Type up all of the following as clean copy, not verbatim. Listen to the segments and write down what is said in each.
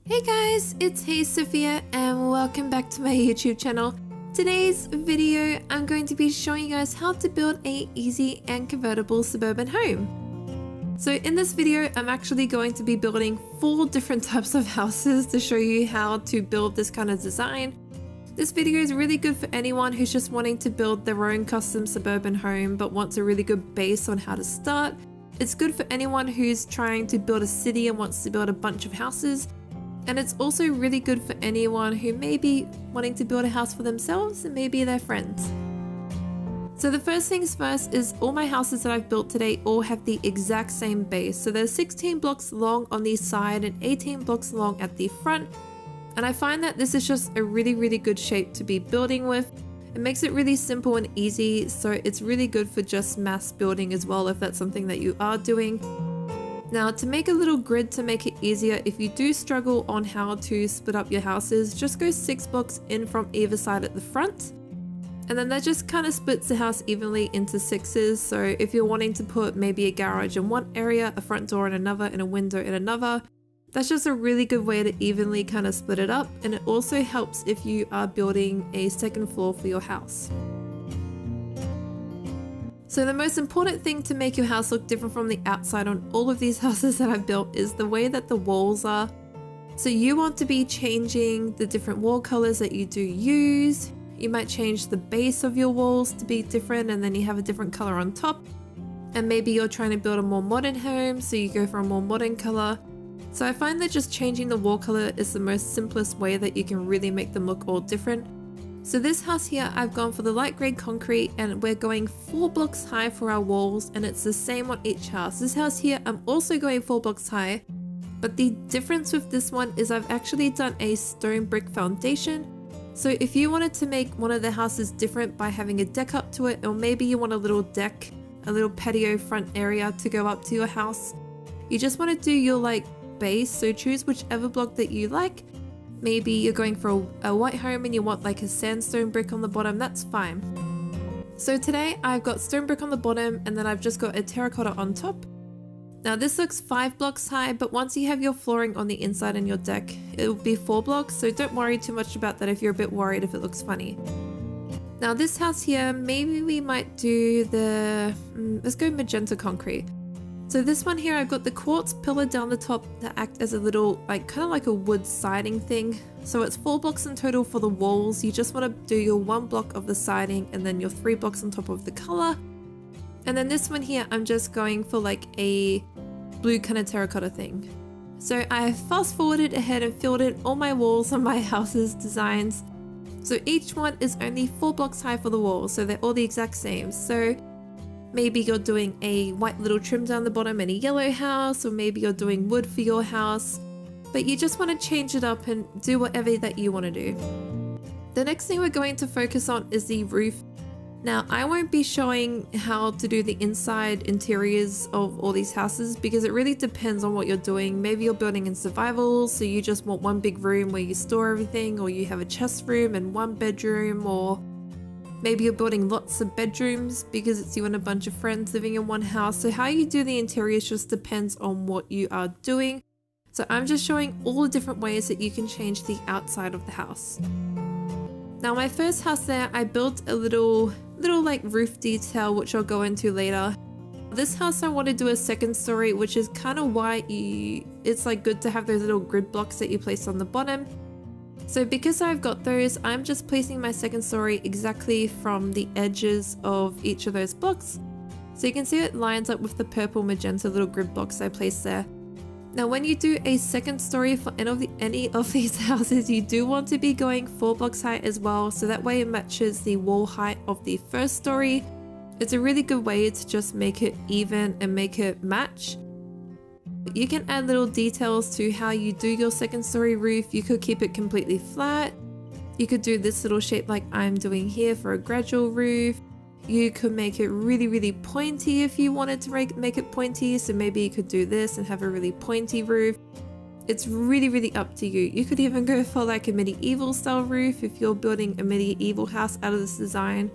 Hey guys, it's HeySofia and welcome back to my YouTube channel. Today's video, I'm going to be showing you guys how to build a easy and convertible suburban home. So in this video, I'm actually going to be building 4 different types of houses to show you how to build this kind of design. This video is really good for anyone who's just wanting to build their own custom suburban home but wants a really good base on how to start. It's good for anyone who's trying to build a city and wants to build a bunch of houses. And it's also really good for anyone who may be wanting to build a house for themselves and maybe their friends. So the first things first is all my houses that I've built today all have the exact same base. So they're 16 blocks long on the side and 18 blocks long at the front. And I find that this is just a really good shape to be building with. It makes it really simple and easy, so it's really good for just mass building as well if that's something that you are doing. Now, to make a little grid to make it easier, if you do struggle on how to split up your houses, just go 6 blocks in from either side at the front. And then that just kind of splits the house evenly into 6s. So if you're wanting to put maybe a garage in one area, a front door in another, and a window in another, that's just a really good way to evenly kind of split it up. And it also helps if you are building a second floor for your house. So the most important thing to make your house look different from the outside on all of these houses that I've built is the way that the walls are. So you want to be changing the different wall colors that you do use. You might change the base of your walls to be different and then you have a different color on top. And maybe you're trying to build a more modern home, so you go for a more modern color. So I find that just changing the wall color is the most simplest way that you can really make them look all different. So this house here, I've gone for the light grey concrete and we're going 4 blocks high for our walls, and it's the same on each house. This house here, I'm also going 4 blocks high, but the difference with this one is I've actually done a stone brick foundation. So if you wanted to make one of the houses different by having a deck up to it, or maybe you want a little deck, a little patio front area to go up to your house, you just want to do your base, so choose whichever block that you like. Maybe you're going for a white home and you want like a sandstone brick on the bottom, that's fine. So today I've got stone brick on the bottom and then I've just got a terracotta on top. Now this looks 5 blocks high, but once you have your flooring on the inside and your deck, it will be 4 blocks, so don't worry too much about that if you're a bit worried if it looks funny. Now this house here, maybe we might do the, let's go magenta concrete. So this one here, I've got the quartz pillar down the top to act as a little, kind of like a wood siding thing. So it's 4 blocks in total for the walls. You just want to do your 1 block of the siding and then your 3 blocks on top of the color. And then this one here, I'm just going for like a blue kind of terracotta thing. So I fast forwarded ahead and filled in all my walls on my house's designs. So each one is only 4 blocks high for the walls, so they're all the exact same. So maybe you're doing a white little trim down the bottom and a yellow house, or maybe you're doing wood for your house, but you just want to change it up and do whatever that you want to do. The next thing we're going to focus on is the roof. Now I won't be showing how to do the inside interiors of all these houses because it really depends on what you're doing. Maybe you're building in survival, so you just want one big room where you store everything, or you have a chest room and 1 bedroom, or maybe you're building lots of bedrooms because it's you and a bunch of friends living in one house. So how you do the interiors just depends on what you are doing. So I'm just showing all the different ways that you can change the outside of the house. Now my first house there, I built a little roof detail, which I'll go into later. This house I want to do a 2nd story, which is kind of why it's good to have those little grid blocks that you place on the bottom. So because I've got those, I'm just placing my 2nd story exactly from the edges of each of those blocks. So you can see it lines up with the purple magenta little grid blocks I placed there. Now when you do a 2nd story for any of these houses, you do want to be going 4 blocks high as well, so that way it matches the wall height of the 1st story. It's a really good way to just make it even and make it match. You can add little details to how you do your 2nd story roof. You could keep it completely flat. You could do this little shape like I'm doing here for a gradual roof. You could make it really pointy if you wanted to make it pointy. So maybe you could do this and have a really pointy roof. It's really up to you. You could even go for like a medieval style roof if you're building a medieval house out of this design.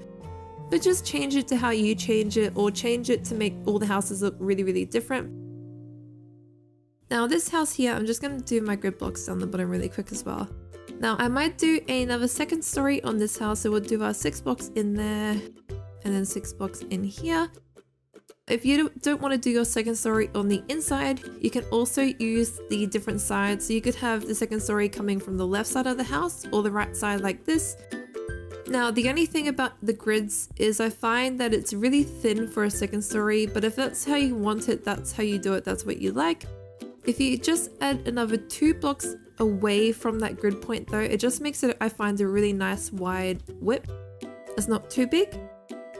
But just change it to how you change it, or change it to make all the houses look really different. Now this house here, I'm just going to do my grid blocks down the bottom really quick as well. Now I might do another second story on this house, so we'll do our 6 blocks in there and then 6 blocks in here. If you don't want to do your second story on the inside, you can also use the different sides. So you could have the second story coming from the left side of the house or the right side like this. Now the only thing about the grids is I find that it's really thin for a second story, but if that's how you want it, that's how you do it, that's what you like. If you just add another 2 blocks away from that grid point though, it just makes it, I find, a really nice wide width. It's not too big.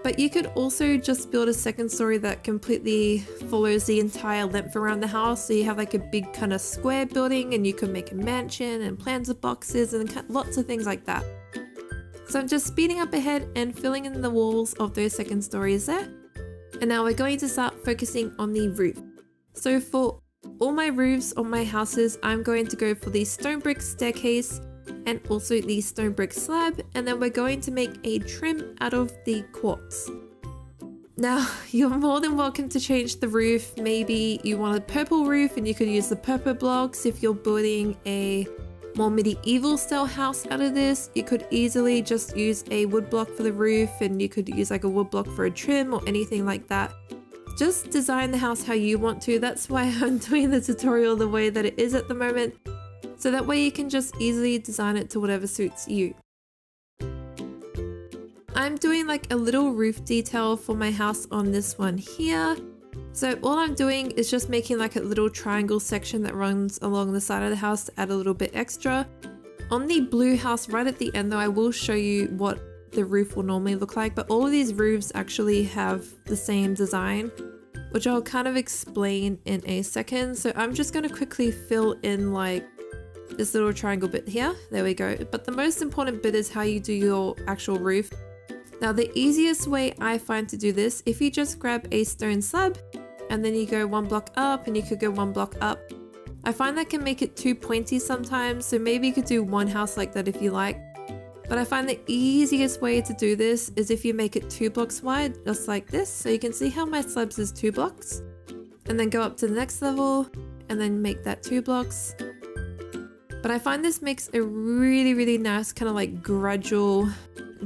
But you could also just build a second story that completely follows the entire length around the house. So you have like a big kind of square building, and you could make a mansion and planter boxes and lots of things like that. So I'm just speeding up ahead and filling in the walls of those second stories there. And now we're going to start focusing on the roof. So for all my roofs on my houses, I'm going to go for the stone brick staircase and also the stone brick slab, and then we're going to make a trim out of the quartz. Now you're more than welcome to change the roof. Maybe you want a purple roof and you could use the purple blocks. If you're building a more medieval style house out of this, you could easily just use a wood block for the roof, and you could use like a wood block for a trim or anything like that. Just design the house how you want to. That's why I'm doing the tutorial the way that it is at the moment. So that way you can just easily design it to whatever suits you. I'm doing like a little roof detail for my house on this one here. So all I'm doing is just making like a little triangle section that runs along the side of the house to add a little bit extra. On the blue house right at the end though, I will show you what the roof will normally look like, but all of these roofs actually have the same design, which I'll kind of explain in a second. So I'm just going to quickly fill in like this little triangle bit here. There we go. But the most important bit is how you do your actual roof. Now the easiest way I find to do this, if you just grab a stone slab and then you go 1 block up, and you could go 1 block up. I find that can make it too pointy sometimes, so maybe you could do one house like that if you like. But I find the easiest way to do this is if you make it 2 blocks wide, just like this. So you can see how my slabs is 2 blocks, and then go up to the next level and then make that 2 blocks. But I find this makes a really nice kind of like gradual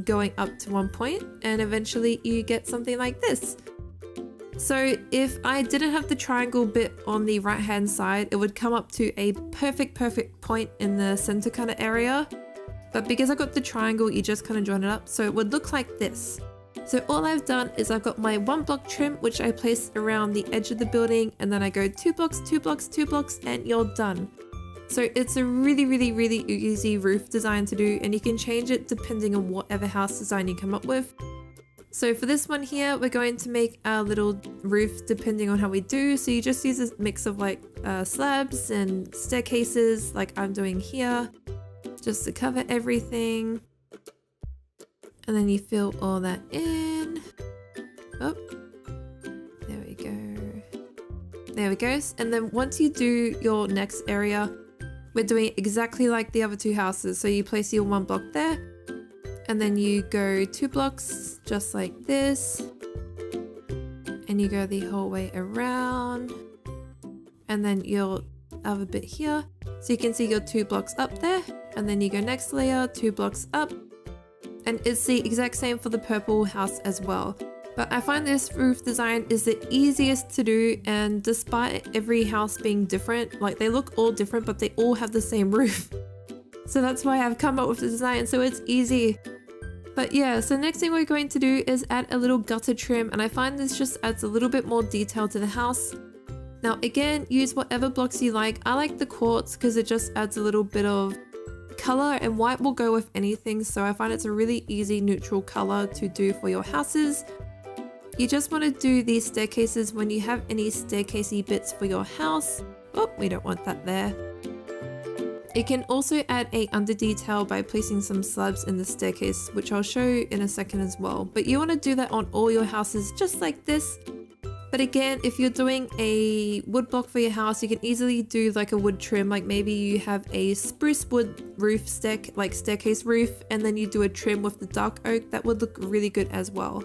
going up to one point, and eventually you get something like this. So if I didn't have the triangle bit on the right hand side, it would come up to a perfect point in the center kind of area. But because I got the triangle, you just kind of join it up, so it would look like this. So all I've done is I've got my 1 block trim, which I placed around the edge of the building, and then I go 2 blocks, 2 blocks, 2 blocks, and you're done. So it's a really easy roof design to do, and you can change it depending on whatever house design you come up with. So for this one here, we're going to make our little roof depending on how we do. So you just use a mix of like slabs and staircases like I'm doing here, just to cover everything. And then you fill all that in. Oh, there we go. There we go. And then once you do your next area, we're doing it exactly like the other 2 houses. So you place your 1 block there, and then you go 2 blocks just like this, and you go the whole way around, and then your other bit here. So you can see your 2 blocks up there, and then you go next layer, 2 blocks up, and it's the exact same for the purple house as well. But I find this roof design is the easiest to do, and despite every house being different, like they look all different, but they all have the same roof. So that's why I've come up with the design, so it's easy. But yeah, so next thing we're going to do is add a little gutter trim, and I find this just adds a little bit more detail to the house. Now again, use whatever blocks you like. I like the quartz because it just adds a little bit of color, and white will go with anything, so I find it's a really easy neutral color to do for your houses. You just want to do these staircases when you have any staircasey bits for your house. Oh, we don't want that there. You can also add a under detail by placing some slabs in the staircase, which I'll show you in a second as well. But you want to do that on all your houses just like this. But again, if you're doing a wood block for your house, you can easily do like a wood trim. Like maybe you have a spruce wood roof staircase roof, and then you do a trim with the dark oak. That would look really good as well.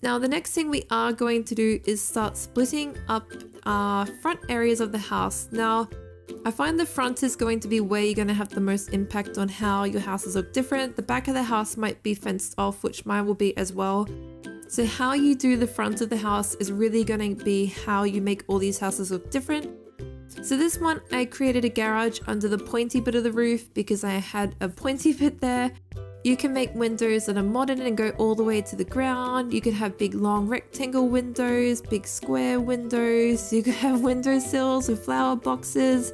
Now the next thing we are going to do is start splitting up are front areas of the house. Now, I find the front is going to be where you're going to have the most impact on how your houses look different. The back of the house might be fenced off, which mine will be as well. So how you do the front of the house is really going to be how you make all these houses look different. So this one, I created a garage under the pointy bit of the roof because I had a pointy bit there. You can make windows that are modern and go all the way to the ground. You could have big long rectangle windows, big square windows. You could have windowsills with flower boxes.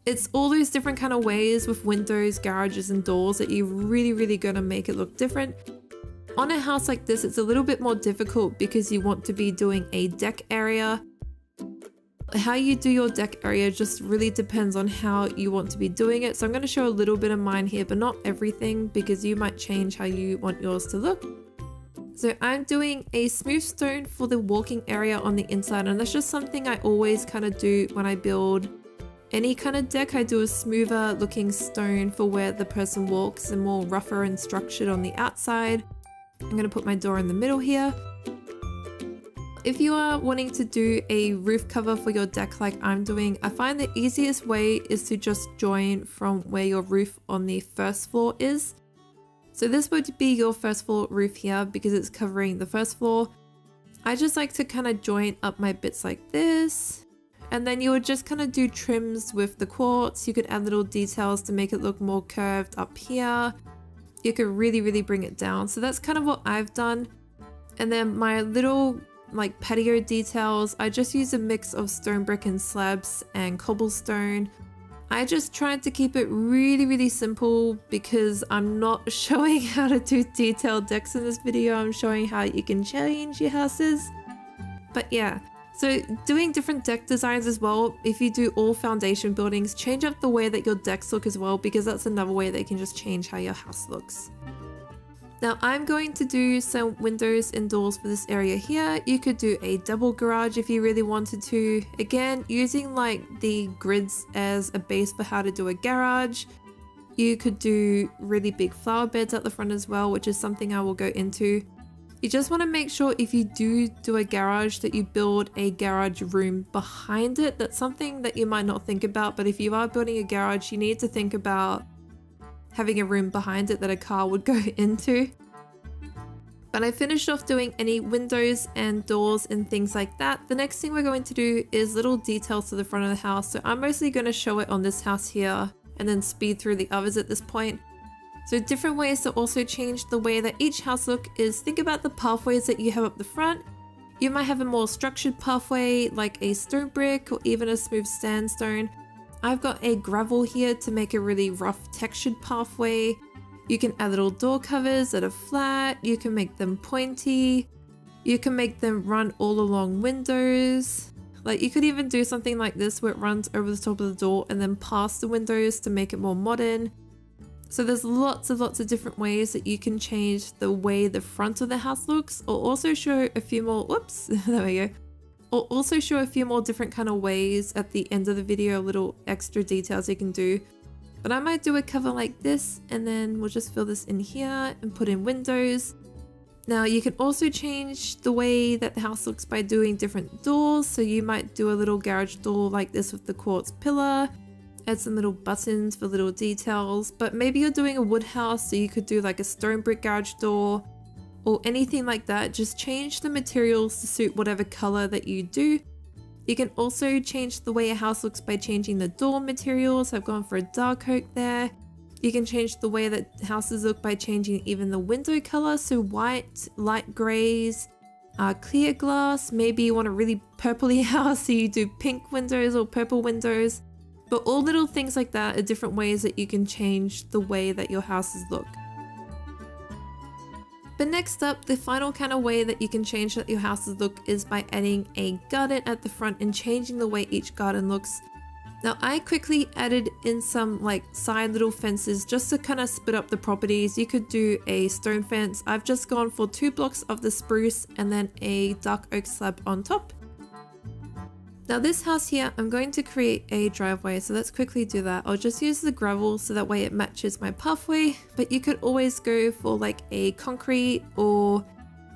It's all those different kind of ways with windows, garages and doors that you're really gonna make it look different. On a house like this, it's a little bit more difficult because you want to be doing a deck area. How you do your deck area just really depends on how you want to be doing it. So I'm going to show a little bit of mine here, but not everything because you might change how you want yours to look. So I'm doing a smooth stone for the walking area on the inside, and that's just something I always kind of do when I build any kind of deck. I do a smoother looking stone for where the person walks and more rougher and structured on the outside. I'm going to put my door in the middle here. If you are wanting to do a roof cover for your deck like I'm doing, I find the easiest way is to just join from where your roof on the first floor is. So this would be your first floor roof here because it's covering the first floor. I just like to kind of join up my bits like this. And then you would just kind of do trims with the quartz. You could add little details to make it look more curved up here. You could really bring it down. So that's kind of what I've done. And then my little like patio details, I just use a mix of stone brick and slabs and cobblestone. I just tried to keep it really simple because I'm not showing how to do detailed decks in this video. I'm showing how you can change your houses. But yeah, so doing different deck designs as well. If you do all foundation buildings, change up the way that your decks look as well, because that's another way that you can just change how your house looks. Now I'm going to do some windows and doors for this area here. You could do a double garage if you really wanted to. Again, using like the grids as a base for how to do a garage. You could do really big flower beds at the front as well, which is something I will go into. You just want to make sure if you do a garage that you build a garage room behind it. That's something that you might not think about, but if you are building a garage, you need to think about having a room behind it that a car would go into. But I finished off doing any windows and doors and things like that. The next thing we're going to do is little details to the front of the house. So I'm mostly going to show it on this house here and then speed through the others at this point. So different ways to also change the way that each house look is think about the pathways that you have up the front. You might have a more structured pathway like a stone brick or even a smooth sandstone. I've got a gravel here to make a really rough textured pathway. You can add little door covers that are flat. You can make them pointy. You can make them run all along windows. Like you could even do something like this where it runs over the top of the door and then past the windows to make it more modern. So there's lots of different ways that you can change the way the front of the house looks. I'll also show a few more, whoops, there we go. I'll also show a few more different kind of ways at the end of the video, little extra details you can do. But I might do a cover like this and then we'll just fill this in here and put in windows. Now you can also change the way that the house looks by doing different doors. So you might do a little garage door like this with the quartz pillar, add some little buttons for little details. But maybe you're doing a wood house, so you could do like a stone brick garage door or anything like that. Just change the materials to suit whatever color that you do. You can also change the way a house looks by changing the door materials. I've gone for a dark oak there. You can change the way that houses look by changing even the window color. So white, light grays, clear glass. Maybe you want a really purpley house, so you do pink windows or purple windows. But all little things like that are different ways that you can change the way that your houses look. But next up, the final kind of way that you can change that your houses look is by adding a garden at the front and changing the way each garden looks. Now I quickly added in some like side little fences just to kind of split up the properties. You could do a stone fence. I've just gone for 2 blocks of the spruce and then a dark oak slab on top. Now this house here, I'm going to create a driveway, so let's quickly do that. I'll just use the gravel so that way it matches my pathway, but you could always go for like a concrete or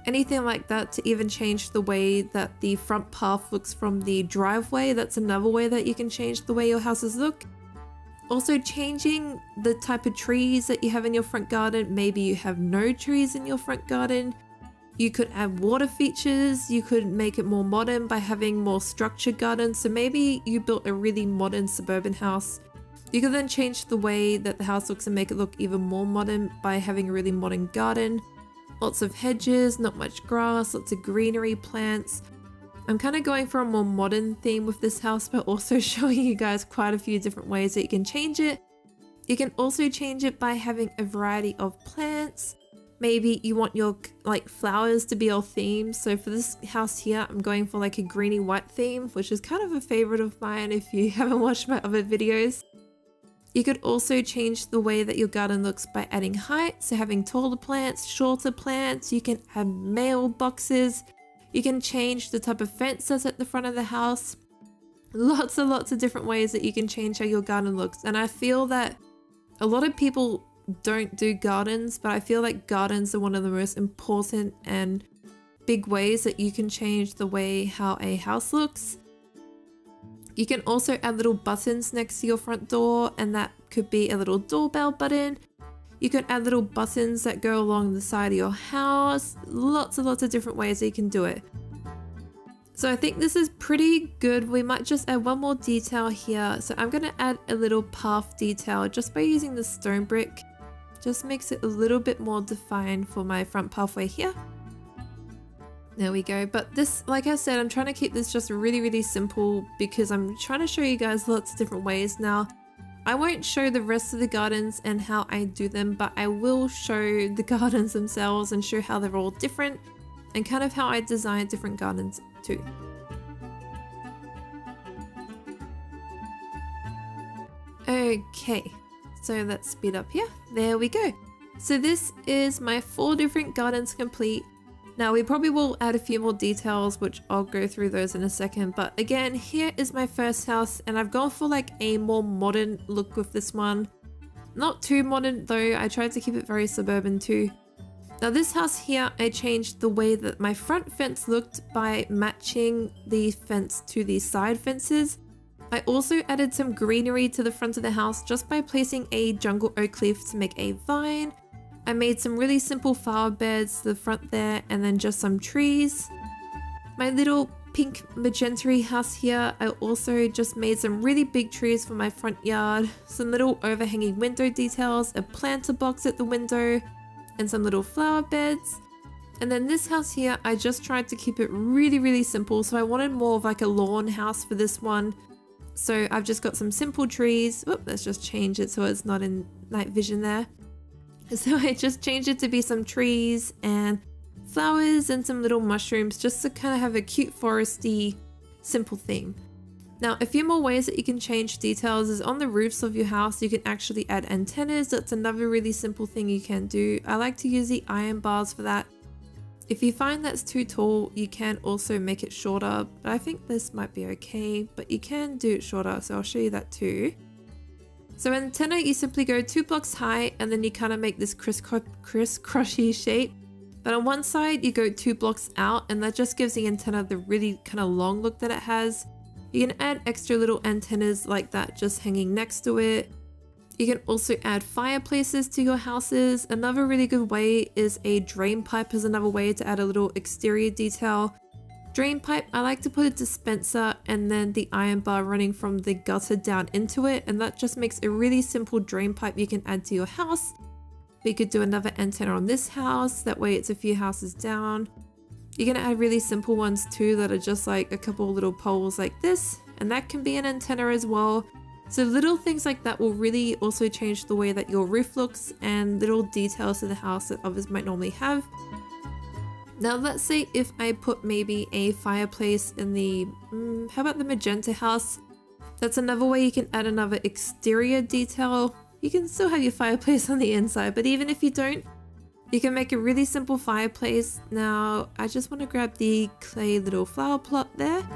anything like that, to even change the way that the front path looks from the driveway. That's another way that you can change the way your houses look. Also changing the type of trees that you have in your front garden. Maybe you have no trees in your front garden. You could add water features. You could make it more modern by having more structured gardens. So maybe you built a really modern suburban house. You can then change the way that the house looks and make it look even more modern by having a really modern garden. Lots of hedges, not much grass, lots of greenery plants. I'm kind of going for a more modern theme with this house, but also showing you guys quite a few different ways that you can change it. You can also change it by having a variety of plants. Maybe you want your like flowers to be your theme. So for this house here, I'm going for like a greeny white theme, which is kind of a favorite of mine if you haven't watched my other videos. You could also change the way that your garden looks by adding height. So having taller plants, shorter plants. You can add mailboxes. You can change the type of fence that's at the front of the house. Lots and lots of different ways that you can change how your garden looks. And I feel that a lot of people don't do gardens, but I feel like gardens are one of the most important and big ways that you can change the way how a house looks. You can also add little buttons next to your front door, and that could be a little doorbell button. You can add little buttons that go along the side of your house. Lots and lots of different ways that you can do it. So I think this is pretty good. We might just add one more detail here. So I'm going to add a little path detail just by using the stone brick. Just makes it a little bit more defined for my front pathway here. There we go. But this, like I said, I'm trying to keep this just really, really simple because I'm trying to show you guys lots of different ways. Now, I won't show the rest of the gardens and how I do them, but I will show the gardens themselves and show how they're all different and kind of how I design different gardens too. Okay, so let's speed up here. There we go. So this is my 4 different gardens complete. Now we probably will add a few more details, which I'll go through those in a second. But again, here is my first house, and I've gone for like a more modern look with this one. Not too modern though, I tried to keep it very suburban too. Now this house here, I changed the way that my front fence looked by matching the fence to the side fences. I also added some greenery to the front of the house just by placing a jungle oak leaf to make a vine. I made some really simple flower beds to the front there, and then just some trees. My little pink magenta house here, I also just made some really big trees for my front yard, some little overhanging window details, a planter box at the window, and some little flower beds. And then this house here, I just tried to keep it really, really simple. So I wanted more of like a lawn house for this one. So I've just got some simple trees. Whoop, let's just change it so it's not in night vision there. So I just changed it to be some trees and flowers and some little mushrooms just to kind of have a cute foresty simple theme. Now a few more ways that you can change details is on the roofs of your house. You can actually add antennas. That's another really simple thing you can do. I like to use the iron bars for that. If you find that's too tall, you can also make it shorter, but I think this might be okay, but you can do it shorter, so I'll show you that too. So antenna, you simply go 2 blocks high, and then you kind of make this crisscrossy shape. But on one side, you go 2 blocks out, and that just gives the antenna the really kind of long look that it has. You can add extra little antennas like that just hanging next to it. You can also add fireplaces to your houses. Another really good way is a drain pipe is another way to add a little exterior detail. Drain pipe, I like to put a dispenser and then the iron bar running from the gutter down into it, and that just makes a really simple drain pipe you can add to your house. We could do another antenna on this house, that way it's a few houses down. You can add really simple ones too that are just like a couple little poles like this, and that can be an antenna as well. So little things like that will really also change the way that your roof looks and little details to the house that others might normally have. Now let's say if I put maybe a fireplace in the, how about the magenta house? That's another way you can add another exterior detail. You can still have your fireplace on the inside, but even if you don't, you can make a really simple fireplace. Now I just want to grab the clay little flower plot there.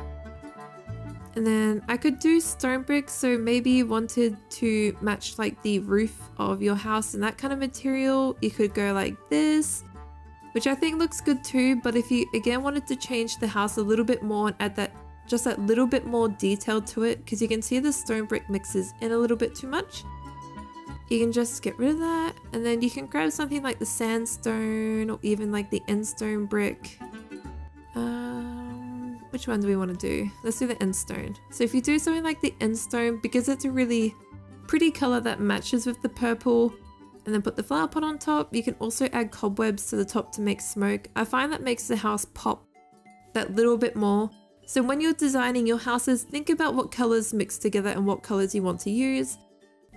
And then I could do stone bricks, so maybe you wanted to match like the roof of your house and that kind of material. You could go like this. which I think looks good too. But if you again wanted to change the house a little bit more and add that just that little bit more detail to it, because you can see the stone brick mixes in a little bit too much, you can just get rid of that, and then you can grab something like the sandstone or even like the end-stone brick. Which one do we want to do? Let's do the end-stone. So if you do something like the end-stone, because it's a really pretty color that matches with the purple, and then put the flower pot on top, you can also add cobwebs to the top to make smoke. I find that makes the house pop that little bit more. So when you're designing your houses, think about what colors mix together and what colors you want to use.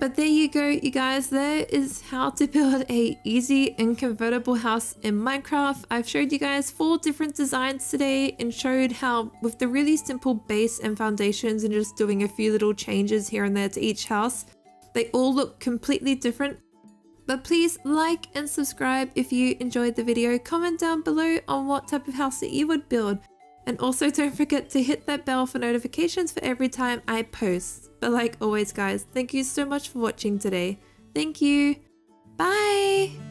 But there you go, you guys, there is how to build a easy and convertible house in Minecraft. I've showed you guys 4 different designs today and showed how with the really simple base and foundations and just doing a few little changes here and there to each house, they all look completely different. But please like and subscribe if you enjoyed the video. Comment down below on what type of house that you would build. And also don't forget to hit that bell for notifications for every time I post. But like always guys, thank you so much for watching today. Thank you. Bye!